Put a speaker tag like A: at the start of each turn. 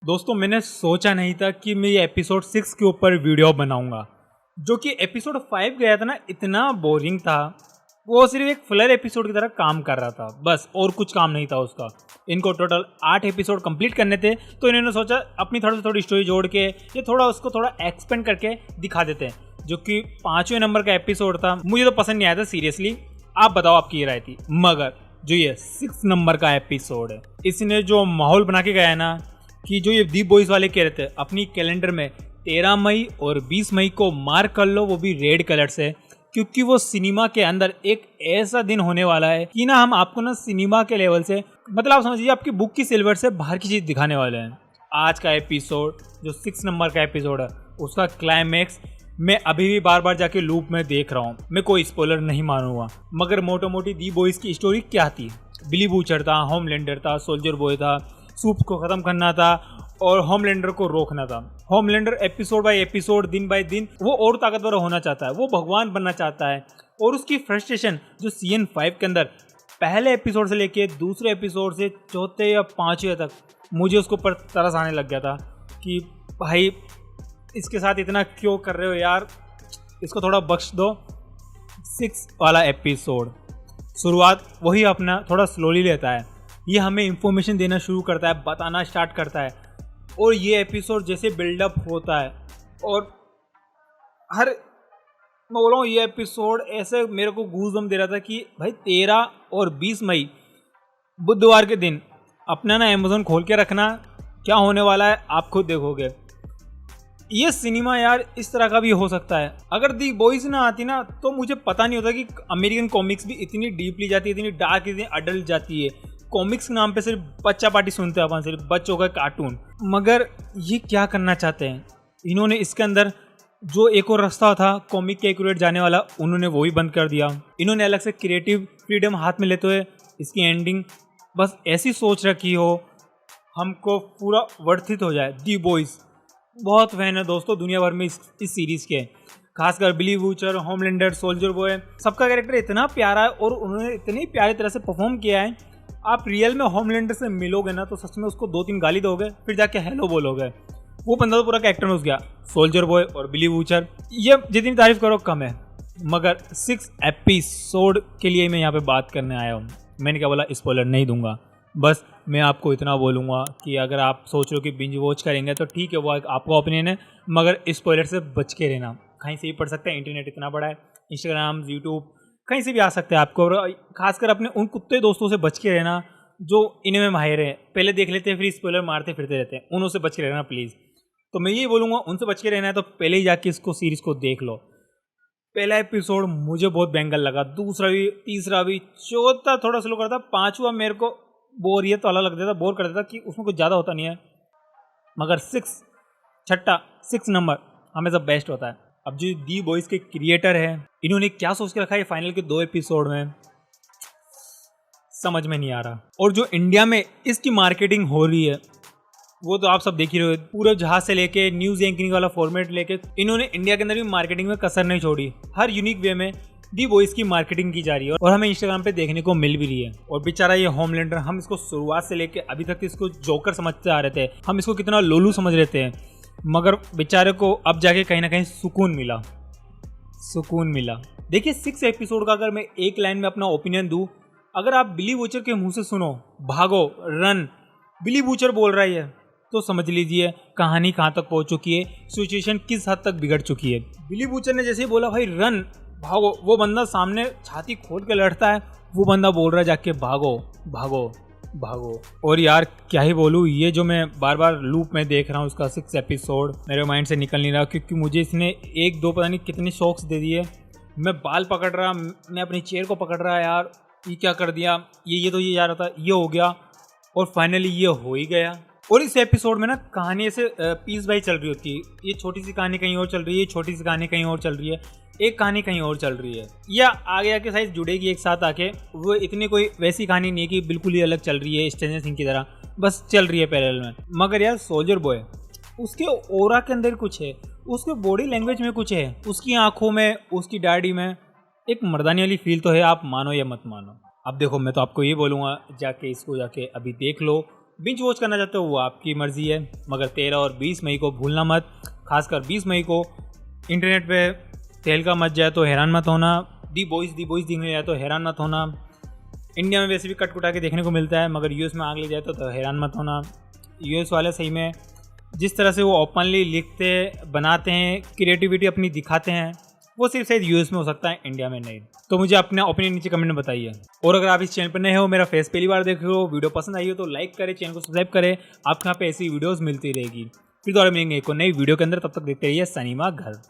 A: दोस्तों मैंने सोचा नहीं था कि मैं ये एपिसोड 6 के ऊपर वीडियो बनाऊंगा। जो कि एपिसोड 5 गया था ना, इतना बोरिंग था। वो सिर्फ एक फिलर एपिसोड की तरह काम कर रहा था बस, और कुछ काम नहीं था उसका। इनको टोटल 8 एपिसोड कंप्लीट करने थे, तो इन्होंने सोचा अपनी थोड़ी स्टोरी जोड़ के ये उसको थोड़ा एक्सपेंड करके दिखा देते हैं। जो कि 5वें नंबर का एपिसोड था, मुझे तो पसंद नहीं आया था सीरियसली। आप बताओ आपकी ये राय थी। मगर जो ये 6 नंबर का एपिसोड है, इसने जो माहौल बना के गया है ना, कि जो ये दी बॉयज वाले कह रहे थे अपनी कैलेंडर में 13 मई और 20 मई को मार्क कर लो, वो भी रेड कलर से, क्योंकि वो सिनेमा के अंदर एक ऐसा दिन होने वाला है कि ना हम आपको ना सिनेमा के लेवल से, मतलब आप समझिए आपकी बुक की सिल्वर से बाहर की चीज दिखाने वाले हैं। आज का एपिसोड जो 6 नंबर का एपिसोड है, उसका क्लाइमैक्स मैं अभी भी बार बार जाके लूप में देख रहा हूँ। मैं कोई स्पॉइलर नहीं मानूंगा, मगर मोटो मोटी दी बॉयज की स्टोरी क्या थी। बिली बूचर था, होमलैंडर था, सोल्जर बॉय था, सूप को खत्म करना था और होमलैंडर को रोकना था। होमलैंडर एपिसोड बाय एपिसोड, दिन बाय दिन वो और ताकतवर होना चाहता है, वो भगवान बनना चाहता है। और उसकी फ्रस्ट्रेशन जो सीजन 5 के अंदर पहले एपिसोड से लेके दूसरे एपिसोड से चौथे या 5वें तक, मुझे उसको पर तरस आने लग गया था कि भाई इसके साथ इतना क्यों कर रहे हो यार, इसको थोड़ा बख्श दो। 6 वाला एपिसोड शुरुआत वही अपना थोड़ा स्लोली लेता है। ये हमें इंफॉर्मेशन देना शुरू करता है, बताना स्टार्ट करता है। और ये एपिसोड जैसे बिल्डअप होता है, और मैं बोल रहा हूँ ये एपिसोड ऐसे मेरे को गूज़बम्प दे रहा था कि भाई 13 और 20 मई बुधवार के दिन अपना ना अमेज़न खोल के रखना, क्या होने वाला है आप खुद देखोगे। ये सिनेमा यार इस तरह का भी हो सकता है। अगर दी बॉयज ना आती ना, तो मुझे पता नहीं होता कि अमेरिकन कॉमिक्स भी इतनी डीपली जाती है, इतनी डार्क, इतनी अडल्ट जाती है। कॉमिक्स के नाम पे सिर्फ बच्चा पार्टी सुनते हैं अपन, सिर्फ बच्चों का कार्टून। मगर ये क्या करना चाहते हैं इन्होंने इसके अंदर? जो एक और रास्ता था कॉमिक के एक्यूरेट जाने वाला, उन्होंने वो ही बंद कर दिया। इन्होंने अलग से क्रिएटिव फ्रीडम हाथ में लेते हुए इसकी एंडिंग बस ऐसी सोच रखी हो हमको पूरा वर्थित हो जाए। दी बॉयज बहुत फैन है दोस्तों दुनिया भर में इस सीरीज के, खासकर बिली बूचर, होमलैंडर, सोल्जर बॉय, सबका कैरेक्टर इतना प्यारा है और उन्होंने इतनी प्यारी तरह से परफॉर्म किया है। आप रियल में होमलैंडर से मिलोगे ना, तो सच में उसको 2-3 गाली दोगे, फिर जाके हेलो बोलोगे। वो बंदा तो पूरा कैरेक्टर में घुस गया। सोल्जर बॉय और बिली बूचर, ये जितनी तारीफ करो कम है। मगर 6 एपिसोड के लिए मैं यहाँ पे बात करने आया हूँ। मैंने क्या बोला, स्पॉइलर नहीं दूंगा। बस मैं आपको इतना बोलूँगा कि अगर आप सोच रहे हो कि बिंज वॉच करेंगे तो ठीक है, वो आपका ओपिनियन है, मगर स्पॉइलर से बच के रहना। कहीं से भी पढ़ सकते हैं, इंटरनेट इतना बड़ा है, इंस्टाग्राम, यूट्यूब, कहीं से भी आ सकते हैं आपको। और खासकर अपने उन कुत्ते दोस्तों से बच के रहना जो इनमें माहिर हैं, पहले देख लेते हैं फिर स्पॉइलर मारते फिरते रहते हैं, उनों से बच के रहना प्लीज़। तो मैं ये बोलूँगा, उनसे बच के रहना है तो पहले ही जाके इसको सीरीज़ को देख लो। पहला एपिसोड मुझे बहुत बैंगल लगा, दूसरा भी, तीसरा भी, चौथा थोड़ा स्लो करता, 5वां मेरे को बोरियत वाला लग देता, बोर कर देता कि उसमें कुछ ज़्यादा होता नहीं है। मगर 6 नंबर हमेशा बेस्ट होता है। अब जो दी बॉयज के क्रिएटर है, इन्होंने क्या सोच के रखा है फाइनल के 2 एपिसोड में, समझ में नहीं आ रहा। और जो इंडिया में इसकी मार्केटिंग हो रही है, वो तो आप सब देख ही रहे हो। पूरे जहाज से लेके न्यूज़ एंकरिंग वाला फॉर्मेट लेके इन्होंने इंडिया के अंदर भी मार्केटिंग में कसर नहीं छोड़ी। हर यूनिक वे में दी बॉयज की मार्केटिंग की जा रही है और हमें इंस्टाग्राम पे देखने को मिल भी रही है। और बेचारा ये होमलैंडर, हम इसको शुरुआत से लेके अभी तक इसको जोकर समझते आ रहे थे, हम इसको कितना लोलू समझ रहे थे, मगर बेचारे को अब जाके कहीं ना कहीं सुकून मिला। देखिए 6 एपिसोड का अगर मैं एक लाइन में अपना ओपिनियन दूं, अगर आप बिली बूचर के मुंह से सुनो भागो, रन, बिली बूचर बोल रही है, तो समझ लीजिए कहानी कहाँ तक पहुंच चुकी है, सिचुएशन किस हद तक बिगड़ चुकी है। बिली बूचर ने जैसे ही बोला भाई रन, भागो, वो बंदा सामने छाती खोल के लड़ता है, वो बंदा बोल रहा है जाके भागो। और यार क्या ही बोलूँ, ये जो मैं बार बार लूप में देख रहा हूँ उसका 6 एपिसोड मेरे माइंड से निकल नहीं रहा, क्योंकि मुझे इसने 1-2 पता नहीं कितने शॉक्स दे दिए। मैं बाल पकड़ रहा, मैं अपनी चेयर को पकड़ रहा, यार ये क्या कर दिया, ये तो ये जा रहा था, ये हो गया, और फाइनली ये हो ही गया। और इस एपिसोड में ना कहानी ऐसे पीस बाई चल रही होती है। ये छोटी सी कहानी कहीं और चल रही है, छोटी सी कहानी कहीं और चल रही है, एक कहानी कहीं और चल रही है, या आगे आके साइज जुड़ेगी एक साथ आके। वो इतनी कोई वैसी कहानी नहीं है कि बिल्कुल ही अलग चल रही है स्ट्रेंजर थिंग्स की तरह, बस चल रही है पैरेलल में। मगर यार सोल्जर बॉय, उसके ओरा के अंदर कुछ है, उसके बॉडी लैंग्वेज में कुछ है, उसकी आंखों में, उसकी दाढ़ी में एक मर्दानी वाली फील तो है, आप मानो या मत मानो। अब देखो मैं तो आपको ये बोलूँगा, जाके इसको जाके अभी देख लो, बिंज वॉच करना चाहते हो वो आपकी मर्जी है, मगर 13 और 20 मई को भूलना मत। खासकर 20 मई को इंटरनेट पे तेलका मच जाए तो हैरान मत होना, दी बॉयज़ दिखने जाए तो हैरान मत होना। इंडिया में वैसे भी कट कुटा के देखने को मिलता है, मगर यूएस में आग लग जाए तो हैरान मत होना। यूएस वाले सही में जिस तरह से वो ओपनली लिखते बनाते हैं, क्रिएटिविटी अपनी दिखाते हैं, वो सिर्फ शायद यूएस में हो सकता है, इंडिया में नहीं। तो मुझे अपना ओपिनियन नीचे कमेंट में बताइए। और अगर आप इस चैनल पर नए हो, मेरा फेस पहली बार देख रहे हो, वीडियो पसंद आई हो तो लाइक करें, चैनल को सब्सक्राइब करें। आपके यहाँ पे ऐसी वीडियोस मिलती रहेगी। फिर दोबारा मिलेंगे एक और नई वीडियो के अंदर, तब तक देखते रहिए सिनेमा घर।